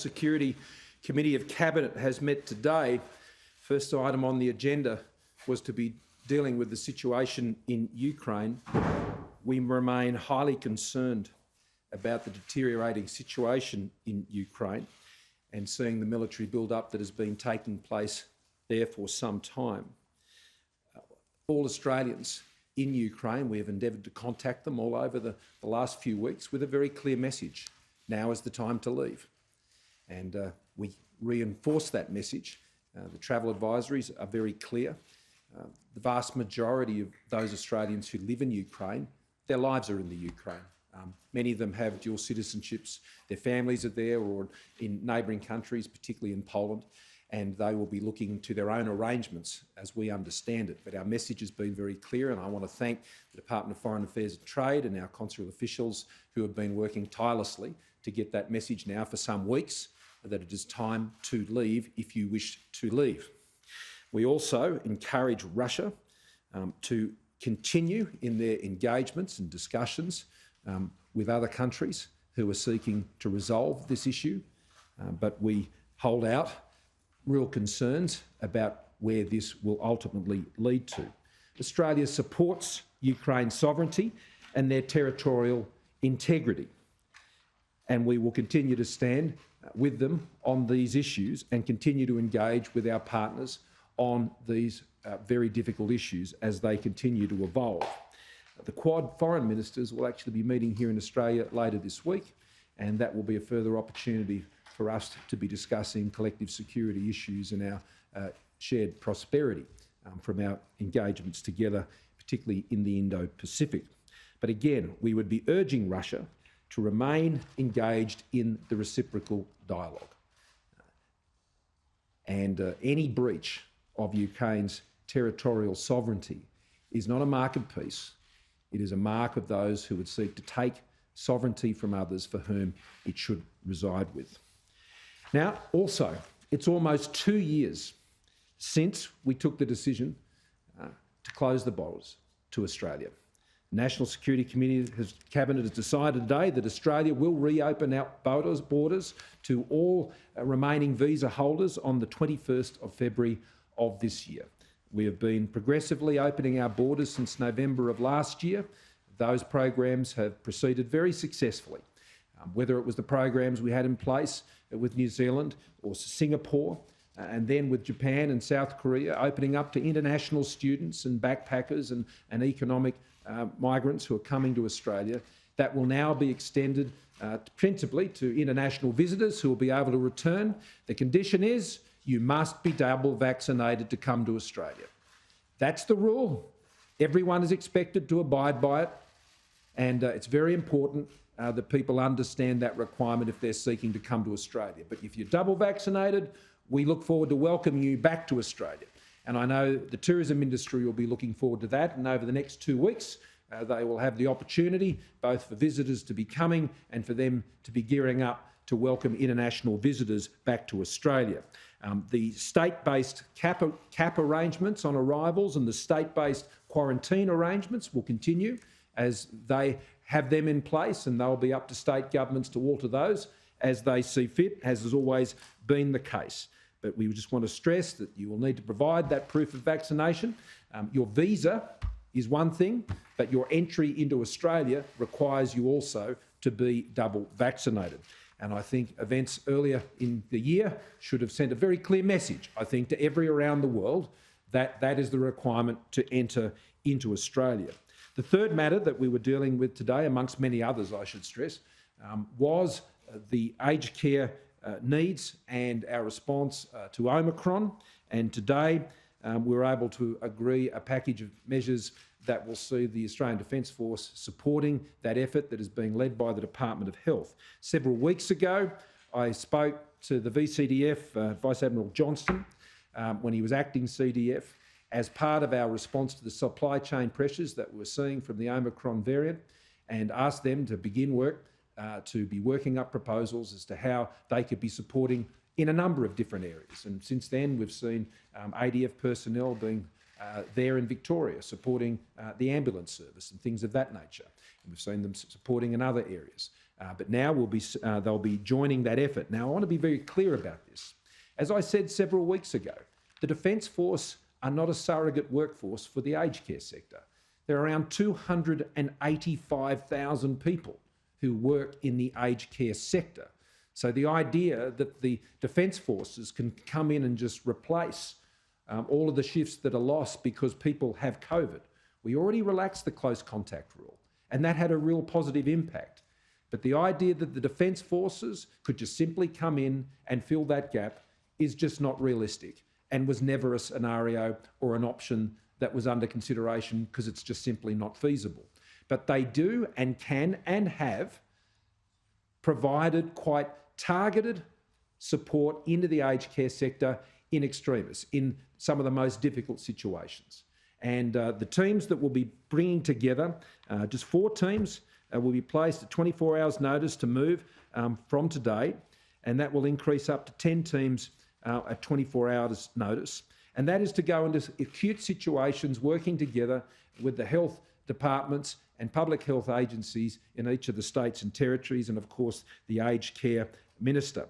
Security Committee of Cabinet has met today. First item on the agenda was to be dealing with the situation in Ukraine. We remain highly concerned about the deteriorating situation in Ukraine and seeing the military build-up that has been taking place there for some time. All Australians in Ukraine, we have endeavoured to contact them all over the last few weeks with a very clear message. Now is the time to leave. And we reinforce that message. The travel advisories are very clear. The vast majority of those Australians who live in Ukraine, their lives are in the Ukraine. Many of them have dual citizenships. Their families are there or in neighbouring countries, particularly in Poland, and they will be looking to their own arrangements as we understand it. But our message has been very clear, and I want to thank the Department of Foreign Affairs and Trade and our consular officials who have been working tirelessly to get that message now for some weeks, that it is time to leave if you wish to leave. We also encourage Russia to continue in their engagements and discussions with other countries who are seeking to resolve this issue, but we hold out real concerns about where this will ultimately lead to. Australia supports Ukraine's sovereignty and their territorial integrity, and we will continue to stand with them on these issues and continue to engage with our partners on these very difficult issues as they continue to evolve. The Quad foreign ministers will actually be meeting here in Australia later this week, and that will be a further opportunity for us to be discussing collective security issues and our shared prosperity from our engagements together, particularly in the Indo-Pacific. But again, we would be urging Russia to remain engaged in the reciprocal dialogue. And any breach of Ukraine's territorial sovereignty is not a mark of peace. It is a mark of those who would seek to take sovereignty from others for whom it should reside with. Now, also, it's almost 2 years since we took the decision to close the borders to Australia. National Security Cabinet has decided today that Australia will reopen our borders to all remaining visa holders on the 21st of February of this year. We have been progressively opening our borders since November of last year. Those programs have proceeded very successfully. Whether it was the programs we had in place with New Zealand or Singapore, and then with Japan and South Korea, opening up to international students and backpackers and economic migrants who are coming to Australia, that will now be extended principally to international visitors who will be able to return. The condition is you must be double vaccinated to come to Australia. That's the rule. Everyone is expected to abide by it, and it's very important that people understand that requirement if they're seeking to come to Australia. But if you're double vaccinated, we look forward to welcoming you back to Australia. And I know the tourism industry will be looking forward to that, and over the next 2 weeks they will have the opportunity both for visitors to be coming and for them to be gearing up to welcome international visitors back to Australia. The state-based cap arrangements on arrivals and the state-based quarantine arrangements will continue as they have them in place, and they'll be up to state governments to alter those as they see fit, as has always been the case. But we just want to stress that you will need to provide that proof of vaccination. Your visa is one thing, but your entry into Australia requires you also to be double vaccinated. And I think events earlier in the year should have sent a very clear message, I think, to every around the world that that is the requirement to enter into Australia. The third matter that we were dealing with today, amongst many others I should stress, was the aged care needs and our response to Omicron. And today we were able to agree a package of measures that will see the Australian Defence Force supporting that effort that is being led by the Department of Health. Several weeks ago, I spoke to the VCDF, Vice Admiral Johnston, when he was acting CDF, as part of our response to the supply chain pressures that we're seeing from the Omicron variant, and asked them to begin work to be working up proposals as to how they could be supporting in a number of different areas. And since then, we've seen ADF personnel being there in Victoria, supporting the ambulance service and things of that nature. And we've seen them supporting in other areas. But now they'll be joining that effort. Now, I want to be very clear about this. As I said several weeks ago, the Defence Force are not a surrogate workforce for the aged care sector. There are around 285,000 people who work in the aged care sector. So the idea that the Defence Forces can come in and just replace all of the shifts that are lost because people have COVID. We already relaxed the close contact rule, and that had a real positive impact. But the idea that the Defence Forces could just simply come in and fill that gap is just not realistic, and was never a scenario or an option that was under consideration, because it's just simply not feasible. But they do and can and have provided quite targeted support into the aged care sector in extremis, in some of the most difficult situations. And the teams that we'll be bringing together, just 4 teams, will be placed at 24 hours notice to move from today, and that will increase up to 10 teams at 24 hours notice. And that is to go into acute situations, working together with the health departments and public health agencies in each of the states and territories, and of course the aged care minister.